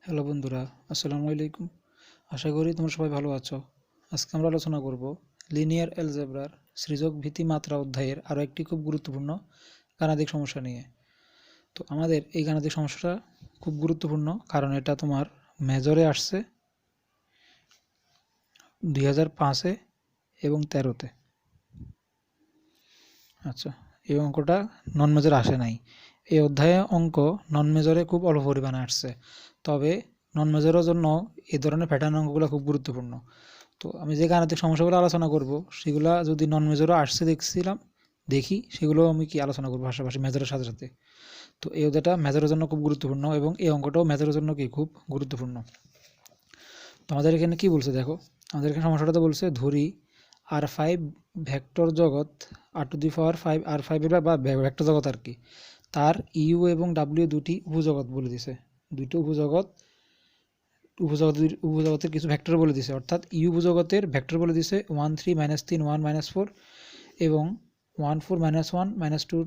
Hello বন্ধুরা, আসসালামু আলাইকুম। আশা করি তোমরা সবাই ভালো আছো। আজকে আমরা আলোচনা করব লিনিয়ার অ্যালজেব্রার সৃজক ভীতি মাত্রা অধ্যায়ের আরও একটি খুব গুরুত্বপূর্ণ গাণিতিক সমস্যা নিয়ে। তো আমাদের এই গাণিতিক সমস্যাটা খুব গুরুত্বপূর্ণ কারণ এটা তোমার মেজরে আসছে 2005-এ এবং 13-তে। আচ্ছা, এই অঙ্কটা নন মেজর আসে নাই। এই অধ্যায়ে অঙ্ক নন মেজরে খুব অল্প পরিমাণে আসছে, তবে নন মেজরের জন্য এই ধরনের প্যাটার্ন অঙ্কগুলো খুব গুরুত্বপূর্ণ। তো আমি যে গাণিতিক সমস্যাগুলো আলোচনা করব সেগুলো যদি নন মেজরও আসছে দেখি সেগুলো আমি কি আলোচনা করবো পাশাপাশি মেজরের সাথে সাথে। তো এই অধ্যায়টা মেজরের জন্য খুব গুরুত্বপূর্ণ এবং এই অঙ্কটাও মেজরের জন্য কি খুব গুরুত্বপূর্ণ। তো আমাদের এখানে কি বলছে দেখো, আমাদের এখানে সমস্যাটাতে বলছে ধরি R5 ভেক্টর জগৎ R⁵ R5 এর বা ভেক্টর জগৎ আর কি, তার ইউ এবং ডাব্লিউ দুটি উপজগৎ বলে দিছে। দুটো উপজগতের কিছু ভেক্টর বলে দিছে, অর্থাৎ ইউ উপজগতের ভেক্টর বলে দিছে 1 3 -3 1 -4 এবং 1 4 -1 -2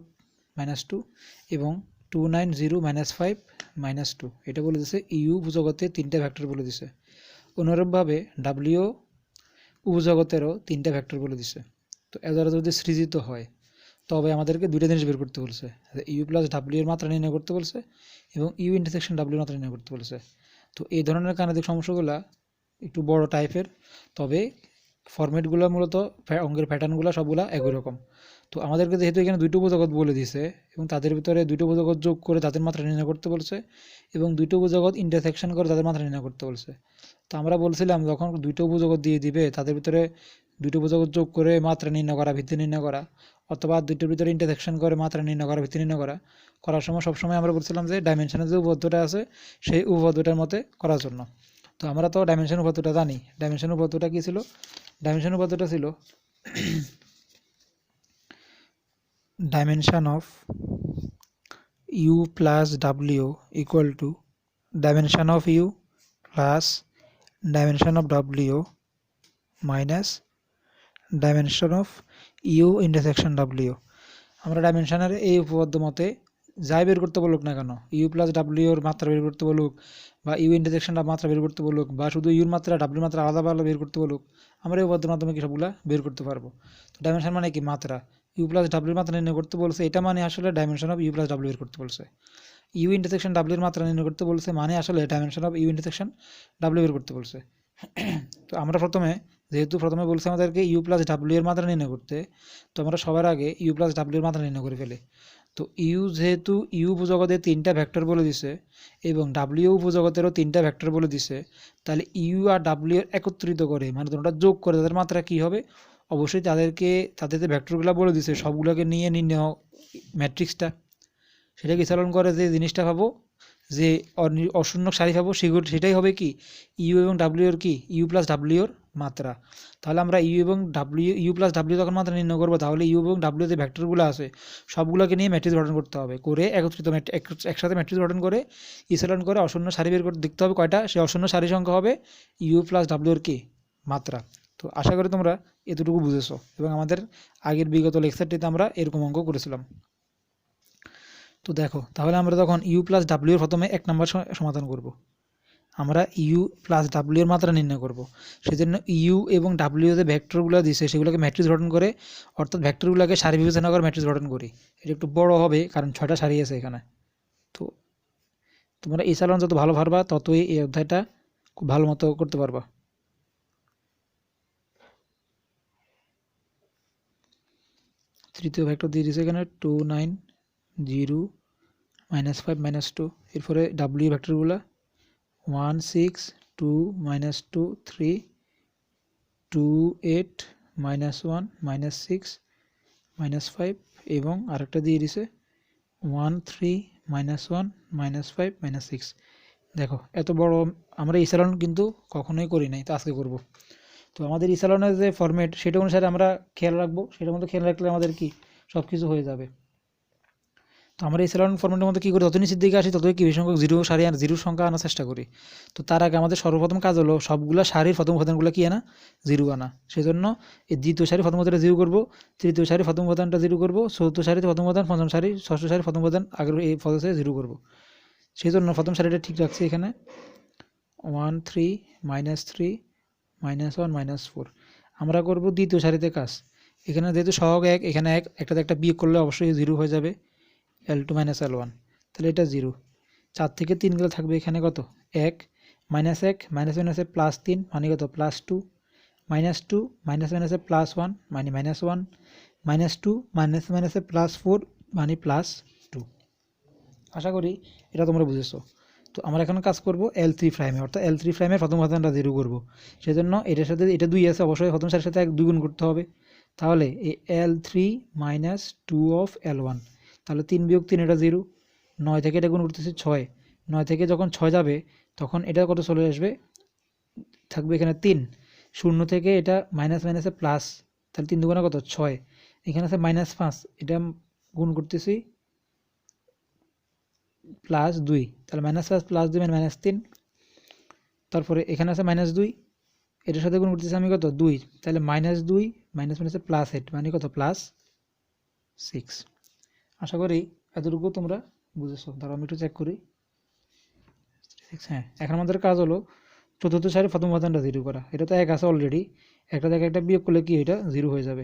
-2 এবং 2 9 0 -5 -2 এটা বলে দিছে ইউ উপজগতের তিনটা ভেক্টর বলে দিছে। অনুরূপভাবে ডাব্লিউ উপজগতেরও তিনটা ভেক্টর বলে দিছে। তো এরা যদি সৃজিত হয় তবে আমাদেরকে দুইটা জিনিস বের করতে বলছে, ইউ প্লাস ডাব্লিউ এর মাত্রা নির্ণয় করতে বলছে এবং ইউ ইন্টারসেকশন ডাব্লিউ মাত্রা নির্ণয় করতে বলছে। তো এই ধরনের গাণিতিক সমস্যাগুলো একটু বড় টাইপের, তবে ফরম্যাটগুলো মূলত অঙ্কের প্যাটার্নগুলো সবগুলো একই রকম। তো আমাদেরকে যেহেতু এখানে দুটো উপজগৎ বলে দিছে এবং তাদের ভিতরে দুটো উপজগৎ যোগ করে তাদের মাত্রা নির্ণয় করতে বলছে এবং দুটো উপজগৎ ইন্টারসেকশন করে তাদের মাত্রা নির্ণয় করতে বলছে। তো আমরা বলছিলাম যখন দুটো উপজগৎ দিয়ে দিবে তাদের ভিতরে দুটো উপজগৎ যোগ করে মাত্রা নির্ণয় করা, ভিত্তি নির্ণয় করা, অথবা দুটোর ভিতরে ইন্টারসেকশন করে মাত্রা নির্ণয় করা, ভিত্তি নির্ণয় করার সময় সবসময় আমরা বলছিলাম যে ডাইমেনশনের যে উপপাদ্যটা আছে সেই উপপাদ্যটার মতে করার জন্য। তো আমরা তো ডাইমেনশন উপপাদ্যটা জানি। ডাইমেনশন উপপাদ্যটা কী ছিল? ডাইমেনশন উপপাদ্যটা ছিল dimension of U plus W equal to dimension of U plus dimension of W minus dimension of U intersection W. আমরা ডাইমেনশনের এই উপপাদ্য মতে যাই বের করতে বলুক না কেন, ইউ প্লাস ডাব্লিউর মাত্রা বের করতে বলুক বা ইউ ইন্টারসেকশন মাত্রা বের করতে বলুক বা শুধু ইউর মাত্রা ডাব্লিউর মাত্রা আলাদা আলাদা বের করতে বলুক, আমরা এই উপপাদ্যের মাধ্যমে কি সবগুলো বের করতে পারবো। তো ডাইমেনশন মানে কি? মাত্রা। ইউ প্লাস ডাব্লিউর মাত্রা নির্ণয় করতে বলছে, এটা মানে আসলে dimension of U plus W বের করতে বলছে। ইউ ইন্টারসেকশন ডাব্লিউর মাত্রা নির্ণয় করতে বলছে মানে আসলে dimension of U intersection W বের করতে বলছে। তো আমরা প্রথমে বলছে আমাদেরকে ইউ প্লাস ডাব্লিউ এর মাত্রা নির্ণয় করতে, তো আমরা সবার আগে ইউ প্লাস ডাব্লিউ এর মাত্রা নির্ণয় করে ফেলি। তো যেহেতু ইউ উপজগতের তিনটা ভেক্টর বলে দিছে এবং ডাব্লিউ উপজগতেরও তিনটা ভেক্টর বলে দিছে, তাহলে ইউ আর ডাব্লিউ এর একত্রিত করে মানে তোমরা যোগ করে তাদের মাত্রা কি হবে? অবশ্যই তাদের যে ভেক্টরগুলো বলে দিছে সবগুলোকে নিয়ে নির্ণয় ম্যাট্রিক্সটা, সেটাকে চালন করে যে জিনিসটা পাবো, যে অশূন্য সারি পাবো, সেটাই হবে কি ইউ এবং ডাব্লিউ এর কি ইউ প্লাস ডাব্লিউ এর মাত্রা। তাহলে আমরা ইউ প্লাস ডাব্লিউ যখন মাত্রা নির্ণয় করবো তাহলে ইউ এবং ডাব্লিউ যে ভেক্টরগুলো আছে সবগুলোকে নিয়ে ম্যাট্রিক্স গঠন করতে হবে, করে একসাথে ম্যাট্রিক্স গঠন করে ইসেলন করে অশূন্য সারি বের করে দেখতে হবে কয়টা, সেই অশূন্য সারি সংখ্যা হবে ইউ প্লাস ডাব্লিউ এর কি মাত্রা। তো আশা করি তোমরা এতটুকু বুঝেছো এবং আমাদের আগের বিগত লেকচারটিতে আমরা এরকম অঙ্ক করেছিলাম। তো দেখো, তাহলে আমরা তখন ইউ প্লাস ডাব্লিউর প্রথমে 1 নম্বর সমাধান করব। আমরা ইউ প্লাস ডাব্লিউর মাত্রা নির্ণয় করব। সেজন্য ইউ এবং ডাব্লিউ যে ভেক্টরগুলো দিয়েছে সেগুলোকে ম্যাট্রিক্স গঠন করে, অর্থাৎ ভেক্টরগুলোকে সারি বিবেচনা করে ম্যাট্রিক্স গঠন করি। এটা একটু বড় হবে কারণ 6টা সারি আছে এখানে। তো তোমরা এই চালান যত ভালো পারবা ততই এই অধ্যায়টা খুব ভালো মতো করতে পারবা। তৃতীয় ভেক্টর দিয়ে দিয়েছে এখানে 2 9 0 -5 -2। এরপরে ডাব্লিউ ভেক্টরগুলো 1 6 2 -2 3 2 8 -1 -6 -5 এবং আরেকটা দিয়ে দিছে 1 3 -1 -5 -6। দেখো এত বড় আমরা এই স্যালন কিন্তু কখনোই করি নাই, তো আজকে করব। তো আমাদের এই স্যালনের যে ফরম্যাট সেটা অনুসারে আমরা খেয়াল রাখবো, সেটার মধ্যে খেয়াল রাখলে আমাদের কি সব কিছু হয়ে যাবে। তো আমরা এই স্যালন ফরম্যাটের মধ্যে কী করি, যত নিচের দিকে আসি ততই কি বেশি সংখ্যক জিরো সংখ্যা আনার চেষ্টা করি। তো তার আগে আমাদের সর্বপ্রথম কাজ হলো সবগুলো সারির প্রথম উপাদানগুলো কি আনা, জিরো আনা। সেজন্য এই দ্বিতীয় সারি প্রথম উপাদানটা জিরো করবো, তৃতীয় সারি প্রথম উপাদানটা জিরো করবো, চতুর্থ সারিতে প্রথম উপাদান, পঞ্চম সারি, ষষ্ঠ সারি প্রথম উপাদান আগের এই পদে জিরো করবো। সেই জন্য প্রথম সারিটা ঠিক রাখছি এখানে 1 3 -3 -1 -4। আমরা করব দ্বিতীয় সারিতে কাজ। এখানে যেহেতু সহগ 1, এখানে 1, একটাতে একটা বিয়োগ করলে অবশ্যই 0 হয়ে যাবে, L2 - L1, তাহলে এটা 0। 4 থেকে 3 গেলে থাকবে এখানে কত 1, -1 -1 +3 মানে কত +2, -2 -1 +1 মানে -1, -2 -1 +4 মানে +2। আশা করি এটা তোমরা বুঝেছো। তো আমরা এখন কাজ করব L3 প্রাইমে, অর্থাৎ L3 প্রাইমের প্রথম উপাদানটা 0 করব। সেজন্য এটার সাথে এটা 2 আছে, অবশ্যই প্রথম সারির সাথে 2 গুণ করতে হবে। তাহলে এই L3 - 2 of L1, তাহলে 3 বিয়োগ 3 এটা 0, 9 থেকে এটা গুণ করতেছি 6, 9 থেকে যখন 6 যাবে তখন এটা কত চলে আসবে, থাকবে এখানে 3, 0 থেকে এটা মাইনাস মাইনাসে প্লাস, তাহলে 3 দুগুণে কত 6, এখানে আছে -5, এটা গুণ করতেছি +2, তাহলে -5 +2 মানে -3, তারপরে এখানে আছে -2, এটার সাথে গুণ করতেছি আমি কত 2, তাহলে -2 -1 +8 মানে কত +6। আশা করি এতটুকু তোমরা বুঝেছো। দাঁড়াও আমি একটু চেক করি। হ্যাঁ, এখন আমাদের কাজ হলো চতুর্থ সারি প্রথম উপাদানটা 0 করা। এটা তো 1 আছে অলরেডি, একটা থেকে একটা বিয়োগ করলে কি এটা 0 হয়ে যাবে।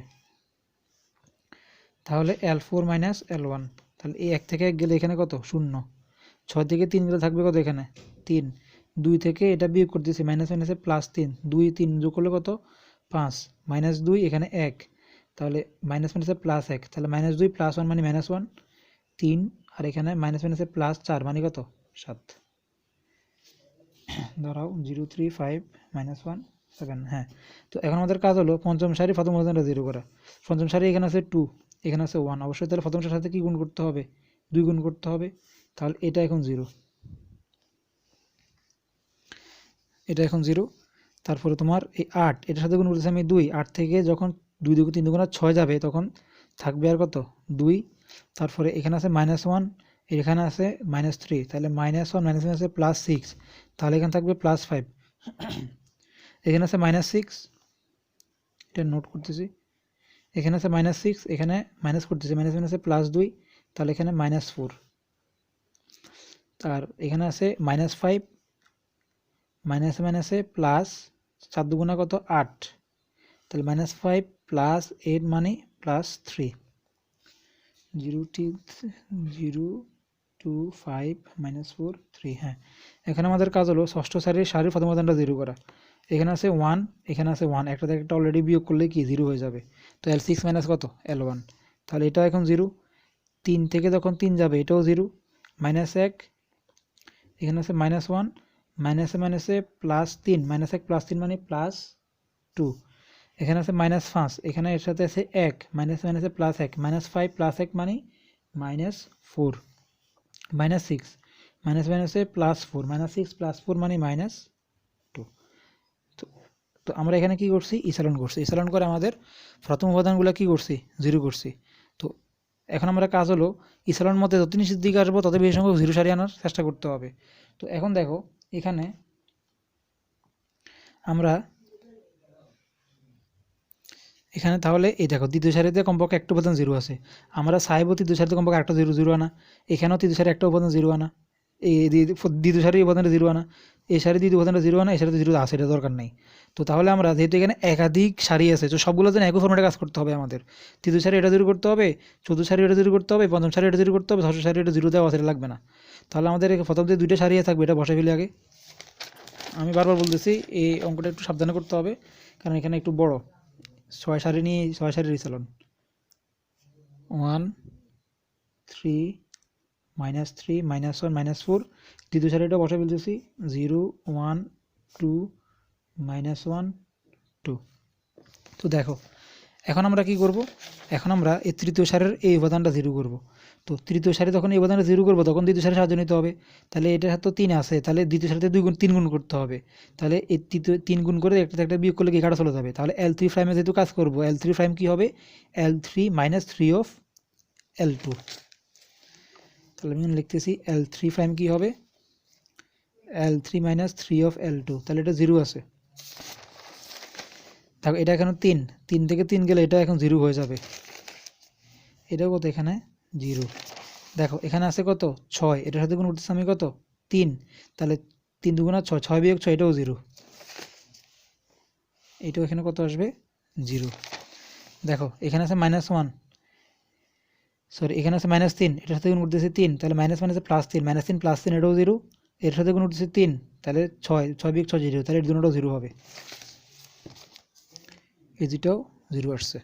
তাহলে L4 - L1, তাহলে এই 1 থেকে 1 গেলে এখানে কত 0, 6 থেকে 3 গেলে থাকবে কত এখানে 3, 2 থেকে এটা বিয়োগ করতেছি -1 +3, 2 3 যোগ করলে কত 5, -2 এখানে 1, তাহলে -1 +1, তাহলে -2 +1 মানে -1, 3 আর এখানে -1 +4 মানে কত 7। ধরাও 0 3 5 -1 7। হ্যাঁ, তো এখন আমাদের কাজ হলো পঞ্চম সারি প্রথম উপাদানটা 0 করা। পঞ্চম সারি এখানে আছে 2, এখানে আছে 1, অবশ্যই তাহলে প্রথম সারির সাথে কি গুণ করতে হবে 2 গুণ করতে হবে। তাহলে এটা এখন 0, এটা এখন 0। তারপরে তোমার এই 8, এটার সাথে গুণ করতেছি আমি 2, 8 থেকে যখন 2 2 3 2 6 যাবে তখন থাকবে আর কত 2, তারপরে এখানে আছে -1, এখানে আছে -3, তাহলে -1 -1 আছে +6, তাহলে এখানে থাকবে +5, এখানে আছে -6, এটা নোট করতেছি, এখানে আছে -6, এখানে মাইনাস করতেছি -1 আছে +2, তাহলে এখানে -4, আর এখানে আছে -5, -1 প্লাস 4 দুগুণা কত 8, তাহলে -5 + 8 মানে +3, 0 0 2 5 -4 3। হ্যাঁ, এখানে আমাদের কাজ হলো ষষ্ঠ সারির প্রথম উপাদানটা 0 করা। এখানে আছে 1, এখানে আছে 1, একটা থেকে একটা অলরেডি বিয়োগ করলে কি 0 হয়ে যাবে। তো L6 - কত L1, তাহলে এটা এখন 0, 3 থেকে যখন 3 যাবে এটাও 0, -1, এখানে আছে -1, -1 +3, -1 +3 মানে +2, এখানে আছে -5, এখানে এর সাথে আছে 1, -1 +1, -5 +1 মানে -4, -6, -1 +4, -6 +4 মানে -2। তো আমরা এখানে কি করছি ইসালন করছি, ইসালন করে আমাদের প্রথম উপাদানগুলো কি করছি 0 করছি। তো এখন আমরা কাজ হলো ইসালন মধ্যে যত নিচের দিকে আসবো তত বেশি সংখ্যক 0 সারি আনার চেষ্টা করতে হবে। তো এখন দেখো এখানে আমরা তাহলে এই দেখো দ্বিতীয় সারিতে কমপক্ষে একটা উপাদান 0 আছে, আমরা চাইবো তৃতীয় সারিতে কমপক্ষে একটা 0 আনা, এখানেও তৃতীয় সারি একটা উপাদান 0 আনা, এই দ্বিতীয় সারির উপাদানটা 0 আনা, এই সারি দ্বিতীয় উপাদানটা 0 আনা, এই সারিতে 0 আছে, এটা দরকার নেই। তো তাহলে আমরা যেহেতু এখানে একাধিক সারি আছে, তো সবগুলো যেন একই ফর্মেটে কাজ করতে হবে আমাদের। তৃতীয় সারি এটা 0 করতে হবে, চতুর্থ সারি এটা 0 করতে হবে, পঞ্চম সারি এটা 0 করতে হবে, ষষ্ঠ সারি এটা 0 দেওয়া সেটা লাগবে না। তাহলে আমাদের প্রথম যে 2টা সারি থাকবে এটা বসে ফেলি আগে। আমি বারবার বলতেছি এই অঙ্কটা একটু সাবধানে করতে হবে, কারণ এখানে একটু বড় 6 সারি নিয়ে 6 সারির ইসালন। 1 3 -3 -1 -4, দ্বিতীয় সারিটা বসে ফেলতেছি 0 1 2 -1 2। তো দেখো এখন আমরা কি করব, এখন আমরা এই তৃতীয় সারির এই উপাদানটা 0 করব। তো তৃতীয় সারি যখন এই উপাদানটা 0 করব তখন দ্বিতীয় সারি সাহায্য নিতে হবে। তাহলে এটার হাতে 3 আছে, তাহলে দ্বিতীয় সারিতে 3 গুণ করতে হবে। তাহলে এই তৃতীয় 3 গুণ করে একটা বিয়োগ করলে কি কাটা চলে যাবে। তাহলে L3 প্রাইমে যেহেতু কাজ করব, L3 প্রাইম কি হবে L3 - 3 of L2। তাহলে আমি লিখতেছি L3 প্রাইম কি হবে L3 - 3 of L2, তাহলে এটা 0 আছে। দেখো এটা এখন 3 থেকে 3 গেলে এটা এখন 0 হয়ে যাবে, এটাও কত এখানে 0। দেখো এখানে আছে কত 6, এটার সাথে গুণ করতেছি আমি কত 3, তাহলে 3 দুগুণা 6, 6 বিয়োগ 6 এটাও 0, এটাও এখানে কত আসবে 0। দেখো এখানে আছে -1, সরি এখানে আছে -3, এটার সাথে গুণ করতেছি 3, তাহলে মাইনাস মাইনাসে +3, -3 +3 এটাও 0, এর সাথে গুণ করতেছি 3, তাহলে 6, 6 বিয়োগ 6 0, তাহলে এর দুটোটাও 0 হবে, এই দুটোও 0 আসছে।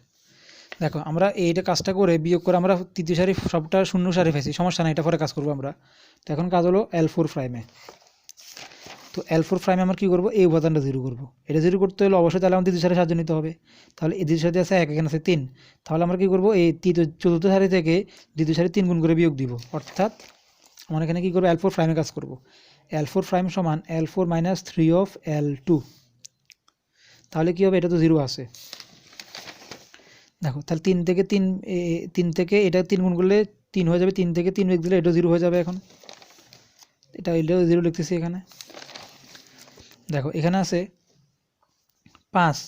দেখো আমরা এইটা কাজটা করে বিয়োগ করে আমরা তৃতীয় সারি সবটা শূন্য সারি পাইছি, সমস্যা নাই, এটা পরে কাজ করবো আমরা। তো এখন কাজ হলো L4 প্রাইমে। তো L4 প্রাইমে আমরা কী করবো, এই উপাদানটা 0 করবো। এটা 0 করতে হলে অবশ্যই তাহলে আমাদের দ্বিতীয় সারি সাহায্য নিতে হবে। তাহলে এই দ্বিতীয় সারি আছে 1, এখানে আছে 3, তাহলে আমরা কী করবো, এই চতুর্থ সারি থেকে দ্বিতীয় সারি 3 গুণ করে বিয়োগ দিব, অর্থাৎ আমরা এখানে কী করবো, L4 প্রাইমে কাজ করবো। L4 প্রাইম সমান L4 - 3 of L2, তাহলে কী হবে, এটা তো 0 আছে। দেখো তাহলে 3 থেকে এটা 3 গুণ করলে 3 হয়ে যাবে, 3 থেকে 3 বিয়োগ দিলে এটাও 0 হয়ে যাবে। এখন এটাও 0 লিখতেছি এখানে। দেখো এখানে আছে 5,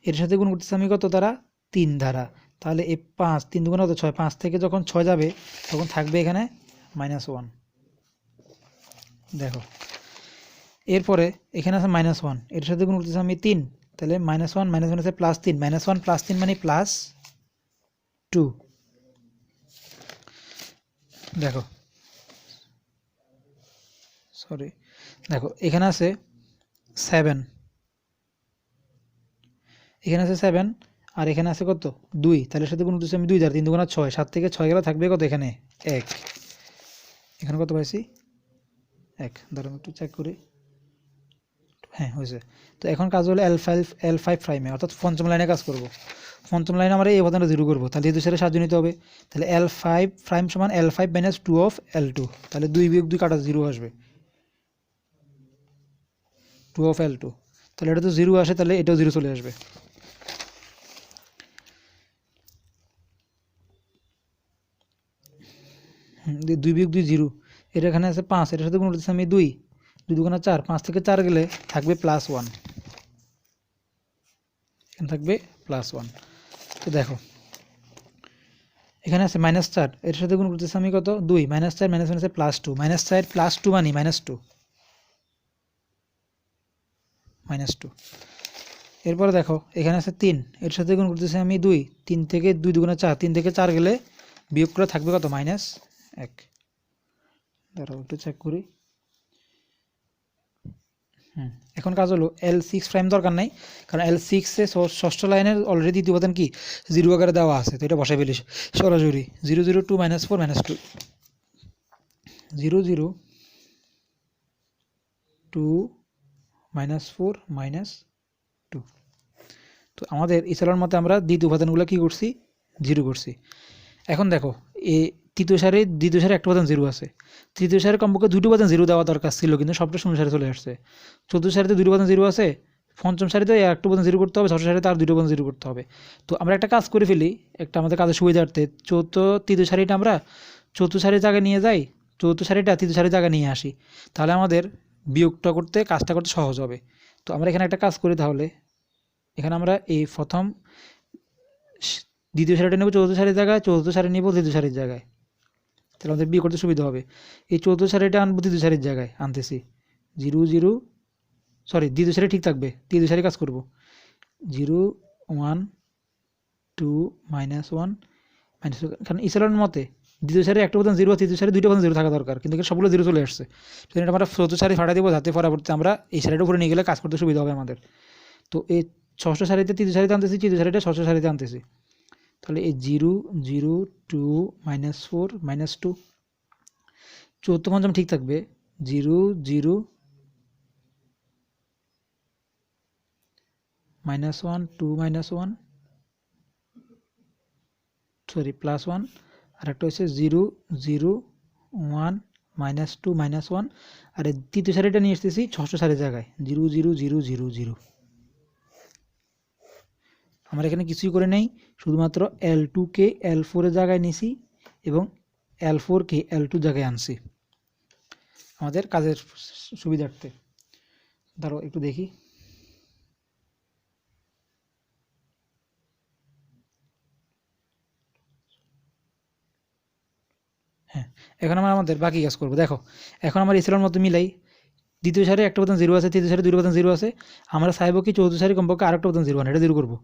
এর সাথে গুণ করতেছি আমি কত দ্বারা, 3 দ্বারা, তাহলে এই 5 3 দুগুণ কত 6, 5 থেকে যখন 6 যাবে তখন থাকবে এখানে -1। দেখো এরপরে এখানে আছে -1, এর সাথে গুণ করতেছি আমি 3, তাহলে -1 -1 আছে +3, -1 +3 মানে +2। দেখো সরি, দেখো এখানে আছে 7, এখানে আছে 7, আর এখানে আছে কত 2, তাহলে সাথে গুণ করতেছি আমি 2 দ্বারা, 3 দুগুণা 6, 7 থেকে 6 গেলে থাকবে কত এখানে 1, এখানে কত পাইছি 1। ধরো একটু চেক করি, হ্যাঁ হয়েছে। তো এখন কাজ হলো L5 প্রাইমে, অর্থাৎ পঞ্চম লাইনে কাজ করব। পঞ্চম লাইনে আমরা এই উপাদানটা 0 করবো, তাহলে দ্বিতীয় সারি সাহায্য নিতে হবে। তাহলে L5 প্রাইম সমান L5 - 2 of L2, তাহলে 2 বিয়োগ 2 কাটা 0 আসবে, 2 of L2, তাহলে এটা তো 0 আসে, তাহলে এটাও 0 চলে আসবে। 2 বিয়োগ 2 0, এটা এখানে আছে 5, এটার সাথে গুণ করতেছি আমি 2, 2 দুগুণা 4, 5 থেকে 4 গেলে থাকবে +1, এখানে থাকবে +1। তো দেখো এখানে আছে -4, এর সাথে গুণ করতেছি আমি কত 2, -4 - আছে +2, -4 +2 মানে -2, -2। এরপরে দেখো এখানে আছে 3, এর সাথে গুণ করতেছি আমি 2, 3 থেকে 2 দুগুণা 4, 3 থেকে 4 গেলে বিয়োগ করে থাকবে কত -1। দাঁড়াও একটু চেক করি, এখন কাজ হলো L6 প্রাইম দরকার নাই, কারণ L6 এ ষষ্ঠ লাইনের অলরেডি দ্বিতীয় উপাদান কি 0 আকারে দেওয়া আছে, তো এটা বসাই ফেলিস সরাসরি 0 0 2 -4 -2, 0 0 2 -4 -2। তো আমাদের ইসালার মতে আমরা দ্বিতীয় উপাদানগুলো কী করছি 0 করছি। এখন দেখো এই তৃতীয় সারি দ্বিতীয় সারি একটা উপাদান 0 আছে, তৃতীয় সারি কমপক্ষে 2টি উপাদান 0 দেওয়া দরকার ছিল, কিন্তু সবটা শূন্য সারি চলে আসছে। চতুর্থ সারিতে 2টি উপাদান 0 আছে, পঞ্চম সারিতে একটা উপাদান 0 করতে হবে, ষষ্ঠ সারিতে আর 2টি উপাদান 0 করতে হবে। তো আমরা একটা কাজ করে ফেলি, একটা আমাদের কাজের সুবিধার্থে তৃতীয় সারিটা আমরা চতুর্থ সারির জায়গায় নিয়ে যাই, চতুর্থ সারিটা তৃতীয় সারির জায়গায় নিয়ে আসি, তাহলে আমাদের বিয়োগটা করতে কাজটা করতে সহজ হবে। তো আমরা এখানে একটা কাজ করি, তাহলে এখানে আমরা এই প্রথম দ্বিতীয় সারিটা নেব চতুর্থ সারির জায়গায়, চতুর্থ সারি নেব তৃতীয় সারির জায়গায়, তাহলে আমাদের বিয়ে করতে সুবিধা হবে। এই চতুর্থ সারিটা আনবো তৃতীয় সারির জায়গায়, আনতেছি 0 0, সরি দ্বিতীয় সারি ঠিক থাকবে, তৃতীয় সারি কাজ করব 0 1 2 -1 -2, কারণ ইসলামের মতে দ্বিতীয় সারি একটা উপাদান 0, তৃতীয় সারি 2টা উপাদান 0 থাকা দরকার, কিন্তু সবগুলো 0 চলে আসছে। সেটা আমরা চতুর্থ সারি ফাটা দেবো, যাতে পরবর্তীতে আমরা এই সারিটা উপরে নিয়ে গেলে কাজ করতে সুবিধা হবে আমাদের। তো এই ষষ্ঠ সারিতে তৃতীয় সারিতে আনতেছি, তৃতীয় সারিটা ষষ্ঠ সারিতে আনতেছি, তাহলে এই 0 0 2 -4 -2, চতুর্থ পঞ্চম ঠিক থাকবে 0 0 -1 2 -1, সরি +1, আর একটা হচ্ছে 0 0 1 -2 -1, আর এই তৃতীয় সারিটা নিয়ে এসেছি ষষ্ঠ সারির জায়গায় 0 0 0 0 0। আমরা এখানে কিছুই করে নেই, শুধুমাত্র L2 কে L4 এর জায়গায় নিছি এবং L4 কে L2 জায়গায় আনছি আমাদের কাজের সুবিধার্থে। ধরো একটু দেখি, হ্যাঁ এখন আমরা আমাদের বাকি কাজ করব। দেখো এখন আমার ইসলামের মতো মিলাই দ্বিতীয় সারি একটা উপাদান 0 আছে, তৃতীয় সারি 2 উপাদান 0 আছে, আমরা চাইবো কি চতুর্থ সারি কমপক্ষে আরেকটা উপাদান 0 এটা 0 করবো।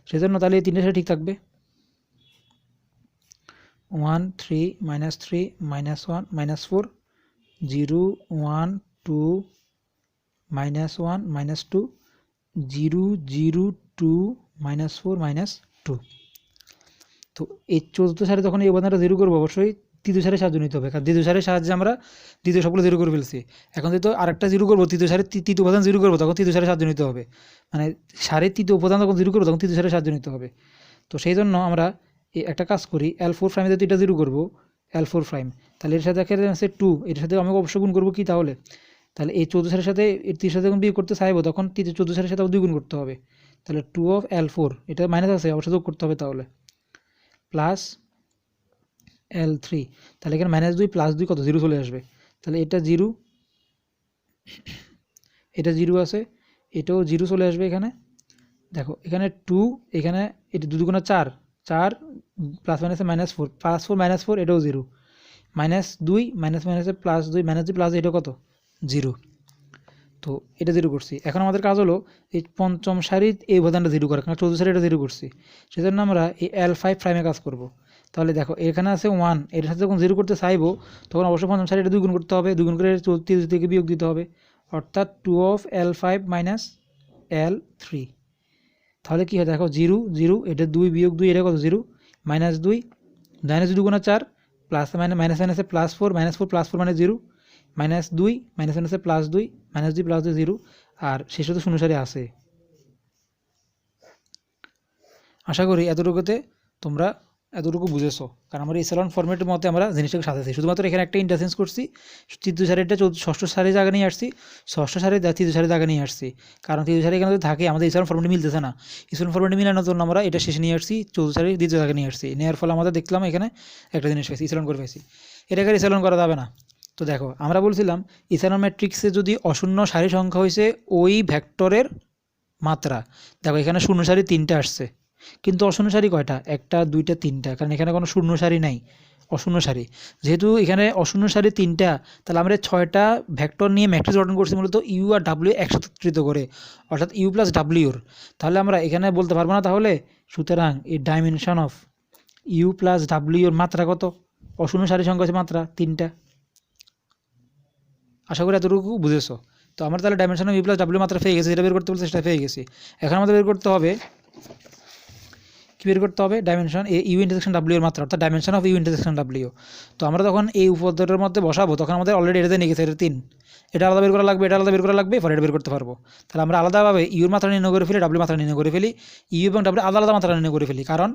সেজন্য তাহলে এই তিনটে সারি ঠিক থাকবে। 1 3 -3 -1 -4 0 1 2 -1 -2 0 0 2 -4 -2। তো এই চতুর্থ সারি তখন এই উপাদানটা 0 করবো, অবশ্যই তৃতীয় সারির সাহায্য নিতে হবে, কারণ দ্বিতীয় সারির সাহায্যে আমরা দ্বিতীয় সবগুলো 0 করে ফেলছি। এখন যেহেতু আরেকটা 0 করবো, তৃতীয় সারির তৃতীয় উপাদান 0 করবো, তখন তৃতীয় সারির সাহায্য নিতে হবে, মানে সারির তৃতীয় উপাদান যখন 0 করবো তখন তৃতীয় সারির সাহায্য নিতে হবে। তো সেই জন্য আমরা একটা কাজ করি, L4 প্রাইমে যেহেতু এটা 0 করবো, L4 প্রাইম, তাহলে এর সাথে আছে 2, এর সাথে আমি অবশ্যই গুণ করবো কি তাহলে এই চতুর্থ সারির সাথে এর তৃতীয় সাথে যখন বিয়োগ করতে চাইবো তখন তৃতীয় চতুর্থ সারির সাথে 2 গুণ করতে হবে। তাহলে 2 of L4 এটা মাইনাস আছে, অবশ্যই যোগ করতে হবে তাহলে, প্লাস L3, তাহলে এখানে -2 + 2 কত 0 চলে আসবে। তাহলে এটা 0, এটা 0 আছে, এটাও 0 চলে আসবে এখানে। দেখো এখানে 2, এখানে এটা 2 × 4 4 প্লাস মাইনাসে -4 +4 -4 এটাও 0, -2 মাইনাসে +2 -2 +2 এটা কত 0। তো এটা 0 করছি। এখন আমাদের কাজ হলো এই পঞ্চম সারির এই উপাদানটা 0 করা, কারণ চতুর্থ সারি এটা 0 করছি, সেজন্য আমরা এই L5 প্রাইমে কাজ করব। তাহলে দেখো এখানে আছে 1, এর সাথে যখন 0 করতে চাইবো তখন অবশ্যই পঞ্চম সারি এটা 2 গুণ করতে হবে, 2 গুণ করে তৃতীয় থেকে বিয়োগ দিতে হবে, অর্থাৎ 2 of L5 - L3। তাহলে কি হয় দেখো 0 0, এটা 2 - 2 এটা কত 0, -2 -2 × 4 প্লাস মাইনাসে +4 -4 +4 মানে 0, -2 মাইনাসে +2 -2 +2 0, আর শেষে তো শূন্য সারি আছে। আশা করি এতটুকুতে তোমরা এতটুকু বুঝেছো, কারণ আমরা ইসেলন ফরম্যাটের মধ্যে আমরা জিনিসটাকে সাজাচ্ছি, শুধুমাত্র এখানে একটা ইন্টারচেঞ্জ করছি, তৃতীয় সারিটা ষষ্ঠ সারি জায়গা নিয়ে আসছি, ষষ্ঠ সারি তৃতীয় সারি জায়গা নিয়ে আসছি, কারণ তৃতীয় সারি এখানে থাকে আমাদের ইসেলন ফরম্যাটে মিলতেছে না, ইসেলন ফরম্যাটে মিলানোর জন্য আমরা এটা শেষে নিয়ে আসছি, চতুর্থ সারি দ্বিতীয় জায়গায় নিয়ে আসছি, নেওয়ার ফলে আমাদের দেখলাম এখানে একটা জিনিস পাইছি, ইসেলন করে পাইছি, এটাকে ইসেলন করা যাবে না। তো দেখো আমরা বলছিলাম ইসেলন ম্যাট্রিক্সে যদি অশূন্য সারি সংখ্যা হয়েছে ওই ভেক্টরের মাত্রা, দেখো এখানে শূন্য সারি 3টে আসছে, কিন্তু অশূন্য সারি কয়টা, 1টা 2টা 3টা, কারণ এখানে কোনো শূন্য সারি নাই, অশূন্য সারি, যেহেতু এখানে অশূন্য সারি 3টা, তাহলে আমরা 6টা ভেক্টর নিয়ে ম্যাট্রিক্স গঠন করছি মূলত ইউ আর ডাব্লিউ একত্রিত করে, অর্থাৎ ইউ প্লাস ডাব্লিউর। তাহলে আমরা এখানে বলতে পারবো না তাহলে, সুতরাং এই ডাইমেনশন অফ ইউ প্লাস ডাব্লিউর মাত্রা কত, অশূন্য সারি সংখ্যা হচ্ছে মাত্রা 3টা। আশা করি এতটুকু বুঝেছো। তো আমরা তাহলে dimension of U plus W মাত্রা পেয়ে গেছি, যেটা বের করতে বলছে সেটা পেয়ে গেছি। এখন আমাদের বের করতে হবে বের করতে হবে ডাইমেনশন ইউ ইন্টারসেকশন ডাব্লিউ এর মাত্রা, অর্থাৎ dimension of U intersection W. তো আমরা যখন এই উপপাদ্যটার মধ্যে বসাবো তখন আমাদের অলরেডি এটা নিয়ে গেছে, এটা 3, এটা আলাদা বের করা লাগবে, এটা আলাদা বের করা লাগবে, পরে এটা বের করতে পারবো। তাহলে আমরা আলাদাভাবে ইউর মাত্রা নির্ণয় করে ফেলি, ডাব্লিউ মাত্রা নির্ণয় করে ফেলি, ইউ এবং ডাব্লিউ আলাদা আলাদা মাত্রা নির্ণয় করে ফেলি, কারণ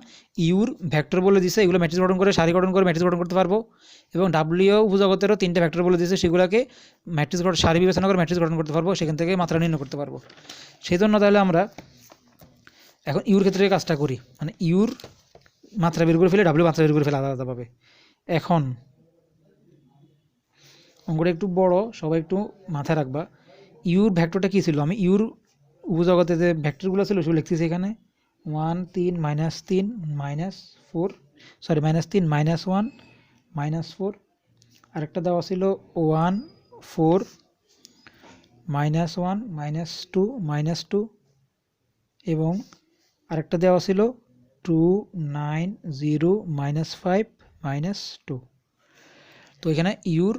ইউর ভেক্টর বলে দিচ্ছে এগুলো ম্যাট্রিক্স গঠন করে সারি গঠন করে ম্যাট্রিক্স গঠন করতে পারবো, এবং ডাব্লিউ উপজগতেরও 3টে ভেক্টর বলে দিচ্ছে সেগুলোকে ম্যাট্রিক্স গঠন সারি বিবেচনা করে ম্যাট্রিক্স গঠন করতে পারবো, সেখান থেকে মাত্রা নির্ণয় করতে পারবো। সেই জন্য তাহলে আমরা এখন ইউর ক্ষেত্রে কাজটা করি, মানে ইউর মাত্রা বের করে ফেলে ডাব্লিউ মাত্রা বের করে ফেলে আলাদা আলাদাভাবে। এখন অঙ্কটা একটু বড়, সবাই একটু মাথায় রাখবা, ইউর ভেক্টরটা কী ছিল, আমি ইউর উপজগতে যে ভেক্টরগুলো ছিল সেগুলো লিখতেছি এখানে 1 3 -3 -4 সরি -3 -1 -4, আরেকটা দেওয়া ছিল 1 4 -1 -2 -2, এবং আরেকটা দেওয়া ছিল 2 9 0 -5 -2। তো এখানে ইউর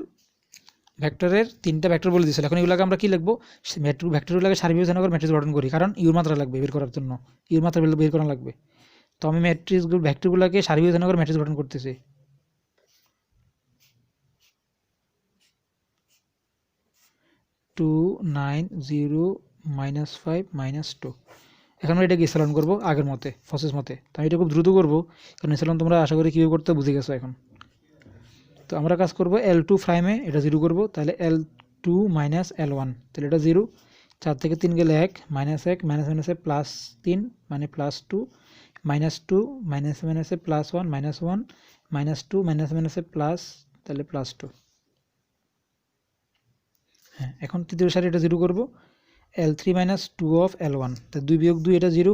ভেক্টরের 3টা ভেক্টর বলে দিয়েছিল। এখন এগুলোকে আমরা কী লিখবো, ভেক্টরগুলোকে সারি বিবেচনা করে ম্যাট্রিক্স গঠন করি, কারণ ইউর মাত্রা লাগবে বের করার জন্য, ইউর মাত্রা বের করা লাগবে। তো আমি ভেক্টরগুলোকে সারি বিবেচনা করে ম্যাট্রিক্স গঠন করতেছি। -2 9 0 -5 -2। এখন আমরা এটাকে ইসেলন করবো আগের মতে, প্রসেস মতে। তো আমি এটা খুব দ্রুত করবো, কারণ ইসেলন তোমরা আশা করি কীভাবে করতে বুঝে গেছো এখন। তো আমরা কাজ করবো L2 প্রাইমে এটা 0 করবো, তাহলে L2 - L1, তাহলে এটা 0, 4 থেকে 3 গেলে 1 -1 মাইনাসে +3 মানে +2 -2 মাইনাসে +1 -1 -2 মাইনাসে প্লাস, তাহলে +2। হ্যাঁ, এখন তৃতীয় সারি এটা 0 করবো, L3 - 2 of L1, তা 2 - 2 এটা 0,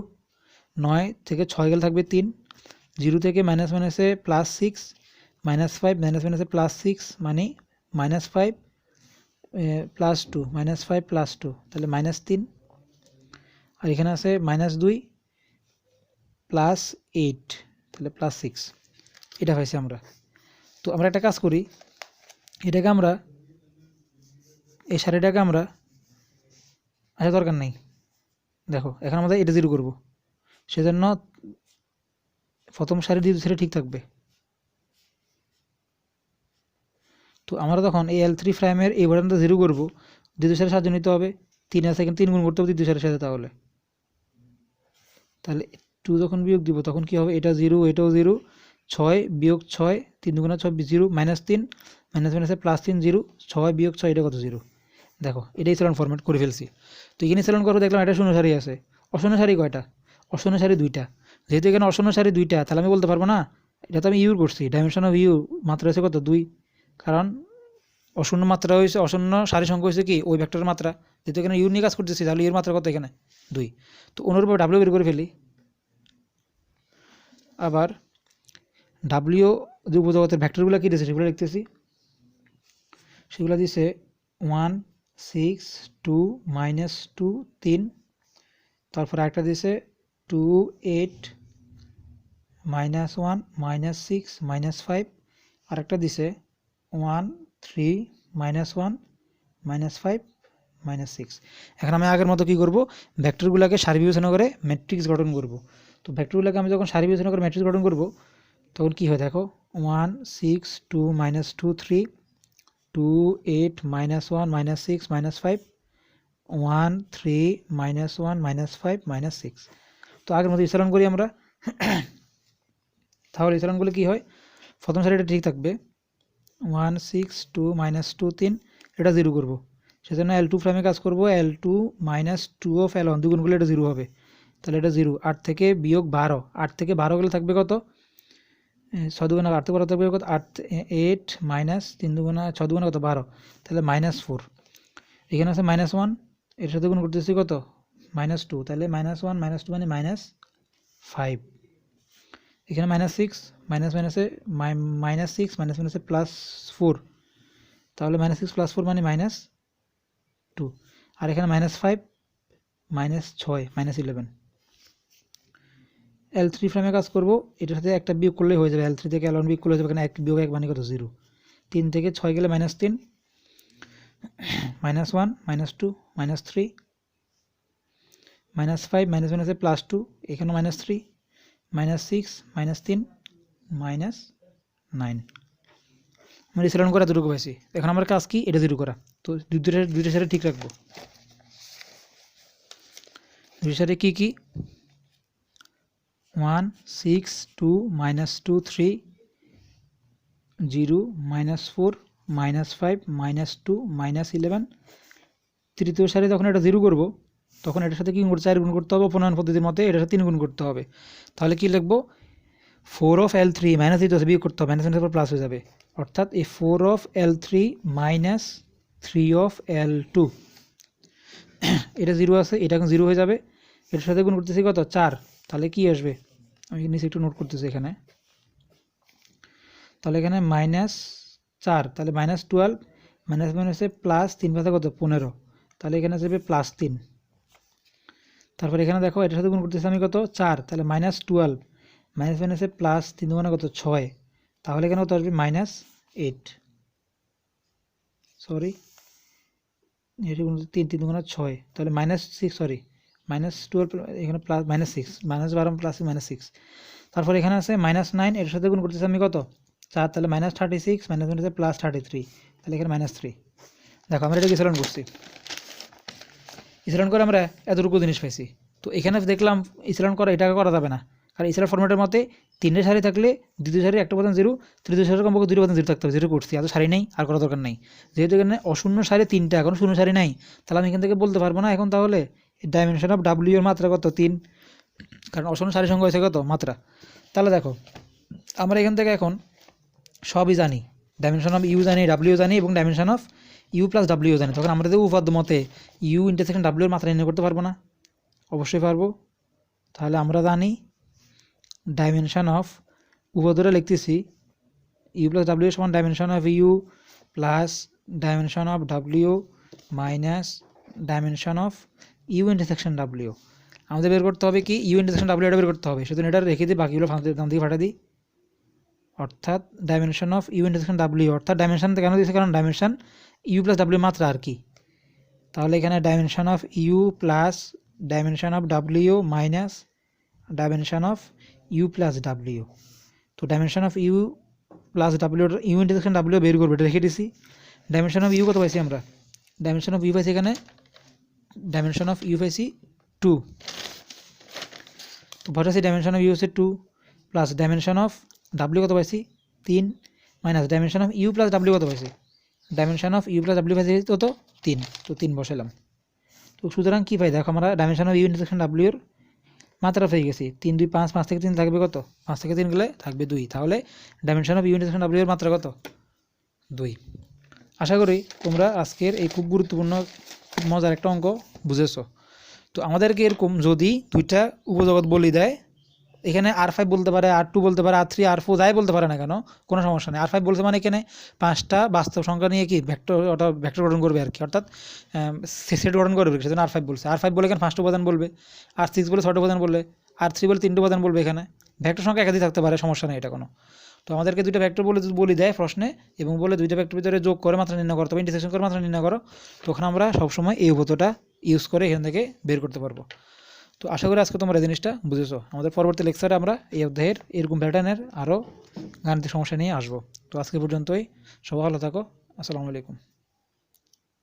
9 থেকে 6 গেলে থাকবে 3, 0 থেকে মাইনাসে +6 -5 মাইনাসে +6 মানে -5 +2 -5 +2 তাহলে -3, আর এখানে আছে -2 +8 তাহলে +6, এটা পাইছি আমরা। তো আমরা একটা কাজ করি, এটাকে আমরা এই সারিটাকে আমরা আচ্ছা দরকার নেই, দেখো এখন আমাদের এটা 0 করব, সেজন্য প্রথম সারি দ্বিতীয় সারি ঠিক থাকবে। তো আমরা তখন এই L3 প্রাইমের এই বাটনটা 0 করব, দ্বিতীয় সারি সাহায্য নিতে হবে, 3 আছে এখানে 3 গুণ করতে হবে দ্বিতীয় সারির সাথে, তাহলে 2 যখন বিয়োগ দিব তখন কি হবে, এটা 0 এটাও 0, 6 বিয়োগ 6 3 দুগুণা 6 0 -3 মাইনাসে +3 0, 6 বিয়োগ 6 এটা কত 0। দেখো এটাই সেলন ফরম্যাট করে ফেলছি। তো এখানে সেলন করবো, দেখলাম এটা শূন্য সারি আছে, অশূন্য সারি কয়টা, অশূন্য সারি 2টা, যেহেতু এখানে অশূন্য সারি 2টা তাহলে আমি বলতে পারবো না, এটা তো আমি ইউ করছি, ডাইমেনশন অফ ইউ মাত্রা হয়েছে কত 2, কারণ অশূন্য মাত্রা হয়েছে, অশূন্য সারি সংখ্যা হয়েছে কি ওই ভেক্টরের মাত্রা, যেহেতু এখানে ইউ নিয়ে কাজ করতেছি তাহলে ইউর মাত্রা কত এখানে 2। তো অনুরূপে ডাব্লিউ বের করে ফেলি। আবার ডাব্লিউ যে উপজগতের ভেক্টরগুলো কী দিয়েছে সেগুলো লিখতেছি, সেগুলো দিছে 1 6 2 -2 3, তারপর একটা দিছে 2 8 -1 -6 -5, আর একটা দিছে 1 3 -1 -5 -6। এখন আমি আগের মতো কী করব, ভেক্টরগুলোকে সারি বিবেচনা করে ম্যাট্রিক্স গঠন করব। তো ভেক্টরগুলোকে আমি যখন সারি বিবেচনা করে ম্যাট্রিক্স গঠন করব তখন কী হয় দেখো, 1 6 2 -2 3, 2 8 -1 -6 -5, 1 3 -1 -5 -6। তো আগের মতো ইসলান করি আমরা, তাহলে ইসলানগুলো কী হয়, প্রথম সারিটা ঠিক থাকবে, 1 6 2 -2 3, এটা 0 করব, সেজন্য L2 প্রাইমে কাজ করব, L2 -2 অফ L1 দুগুণ করলে এটা 0 হবে, তাহলে এটা 0। 8 থেকে বিয়োগ 12, 8 থেকে 12 গেলে থাকবে কত, 6 দুগুণা 8 থেকে 12 থাকবে কত, 8 8 -3 দুগুণা 6 দুগুণা কত 12, তাহলে -4। এখানে আছে -1, এর সাথে গুণ করতেছি কত -2, তাহলে -1 -2 মানে -5। এখানে -6 মাইনাসে -6 মাইনাসে +4, তাহলে -6 +4 মানে -2, আর এখানে -5 -6 -11। L3 ফ্রেমে কাজ করব, এটার সাথে একটা বিয়োগ করলেই হয়ে যাবে, L3 থেকে L1 বিয়োগ করলে হয়ে যাবে, এখানে 1 বিয়োগ 1 মানে কত 0, 3 থেকে 6 গেলে -3 -1 -2 -3 -5 মাইনাসে +2, এখানে -3 -6 -3 -9। আমরা স্মরণ করা দুটো পাইছি। এখন আমার কাজ কি, এটা 0 করা। তো দুইটা সারি ঠিক রাখবো। দুইটা সারি কি কি, 1 6 2 -2 3 0 -4 -5 -2 -11। তৃতীয় সারি যখন এটা 0 করব তখন এটার সাথে কি গুণ করতে, 4 গুণ করতে হবে প্রণয়ন পদ্ধতির মতে, এটার সাথে 3 গুণ করতে হবে। তাহলে কি লিখবো, 4 অফ L3 মাইনাস দিতে হবে, বিয়োগ করতে হবে, মাইনাস পর প্লাস হয়ে যাবে, অর্থাৎ এই 4 of L3 minus 3 of L2, এটা 0 আছে, এটা এখন 0 হয়ে যাবে, এটার সাথে গুণ করতেছি কত 4, তাহলে কি আসবে, আমি নিচে একটু নোট করতেছি এখানে, তাহলে এখানে -4, তাহলে -12 মাইনাসে প্লাস 3 পাশে কত 15, তাহলে এখানে আসবে +3। তারপর এখানে দেখো এটার সাথে গুণ করতেছি আমি কত 4, তাহলে -12 মাইনাসে প্লাস 3 দুগুণে কত 6, তাহলে এখানে কত আসবে -8, সরি এটা 3 দুগুণে 6, তাহলে -6 সরি -12 এখানে প্লাস -6 -12 প্লাস -6। তারপর এখানে আছে -9, এর সাথে গুণ করতেছি আমি কত 4, তাহলে -36 মাইনাসে প্লাস 33, তাহলে এখানে -3। দেখো আমরা এটা ইসলান করছি, ইসলান করে আমরা এতটুকু জিনিস পাইছি। তো এখানে দেখলাম ইসলান করা এটা করা যাবে না, কারণ ইসলাম ফরম্যাটের মতে 3টে সারি থাকলে দ্বিতীয় সারি একটা উপাদান 0, তৃতীয় সারি কমপক্ষে 2 উপাদান 0 থাকতে হবে, 0 করছি, এত সারি নেই, আর করা দরকার নেই। যেহেতু এখানে অশূন্য সারি 3টা, এখন শূন্য সারি নাই, তাহলে আমি এখান থেকে বলতে পারবো না এখন তাহলে ডাইমেনশন অফ ডাব্লিউ এর মাত্রা কত 3, কারণ অশূন্য সারি সংখ্যা হয়েছে কত মাত্রা। তাহলে দেখো আমরা এখান থেকে এখন সবই জানি, ডাইমেনশন অফ ইউ জানি, ডাব্লিউ জানি, এবং dimension of U plus W জানি, তখন আমরা উপপাদ্য মতে ইউ ইন্টারসেকশন ডাব্লিউ এর মাত্রা নির্ণয় করতে পারবো না, অবশ্যই পারবো। তাহলে আমরা জানি ডাইমেনশন অফ, উপপাদ্যটা লিখতেছি, ইউ প্লাস ডাব্লিউ সমান dimension of U plus dimension of W minus dimension of U intersection W. আমাদের বের করতে হবে কি ইউ ইন্টারসেকশন ডাব্লিউ, এটা বের করতে হবে। শুধু এটা রেখে দিই, বাকিগুলো দাম দিয়ে ফাটা দিই। অর্থাৎ dimension of U intersection W, অর্থাৎ ডাইমেনশন কেন দিয়েছে, কারণ ডাইমেনশন ইউ প্লাস ডাব্লিউ মাত্রা আর কি। তাহলে এখানে dimension of U plus dimension of W minus dimension of U plus W. তো dimension of U plus W, U intersection W বের করবো, এটা রেখে দিছি। ডাইমেনশন অফ ইউ কত পাইছি আমরা, ডাইমেনশন অফ ইউ পাইছি এখানে, ডাইমেনশন অফ ইউ পাইছি 2। তো বসাচ্ছি ডাইমেনশন অফ ইউ হচ্ছে 2 প্লাস ডাইমেনশন অফ ডাব্লিউ কত পাইছি 3 minus dimension of U plus W কত পাইছি, dimension of U plus W পাইছি কত 3। তো 3 বসালাম। তো সুতরাং কী পাই দেখো, আমরা ডাইমেনশন অফ ইউ ইন্টারসেকশন ডাব্লিউর মাত্রা পেয়ে গেছি 3 2 5, 5 থেকে 3 থাকবে কত, 5 থেকে 3 গেলে থাকবে 2। তাহলে ডাইমেনশন অফ ইউ ইন্টারসেকশন ডাব্লিউর মাত্রা কত 2। আশা করি তোমরা আজকের এই খুব গুরুত্বপূর্ণ খুব মজার একটা অঙ্ক বুঝেছো। তো আমাদেরকে এরকম যদি দুইটা উপজগৎ বলি দেয়, এখানে R5 বলতে পারে, R2 বলতে পারে, R3 R4 যাই বলতে পারে না কেন, কোনো সমস্যা নেই। R5 বলতে মানে এখানে 5টা বাস্তব সংখ্যা নিয়ে কি ভেক্টর গঠন করবে আর কি, অর্থাৎ সেট গঠন করবে, সেজন্য R5 বলছে। R5 বলে এখানে 5টা উপাদান বলবে, R6 বলে 6টা উপাদান বলবে, R3 বলে 3টা উপাদান বলবে। এখানে ভেক্টর সংখ্যা একাধিক থাকতে পারে, সমস্যা নেই এটা কোনো। তো আমাদেরকে দুইটা ভেক্টর বলি দেয় প্রশ্নে, এবং বলে দুইটা ভেক্টর ভিতরে যোগ করে মাত্রা নির্ণয় করো, তবে ইন্টারসেকশন করে মাত্রা নির্ণয় করো। তখন আমরা সবসময় এই উপপাদ্যটা ইউজ করে এখান থেকে বের করতে পারবো। তো আশা করি আজকে তোমরা এই জিনিসটা বুঝেছো। আমাদের পরবর্তী লেকচারে আমরা এই অধ্যায়ের এরকম প্যাটার্নের আরও গাণিতিক সমস্যা নিয়ে আসবো। তো আজকে পর্যন্তই, সবাই ভালো থাকো, আসসালামু আলাইকুম।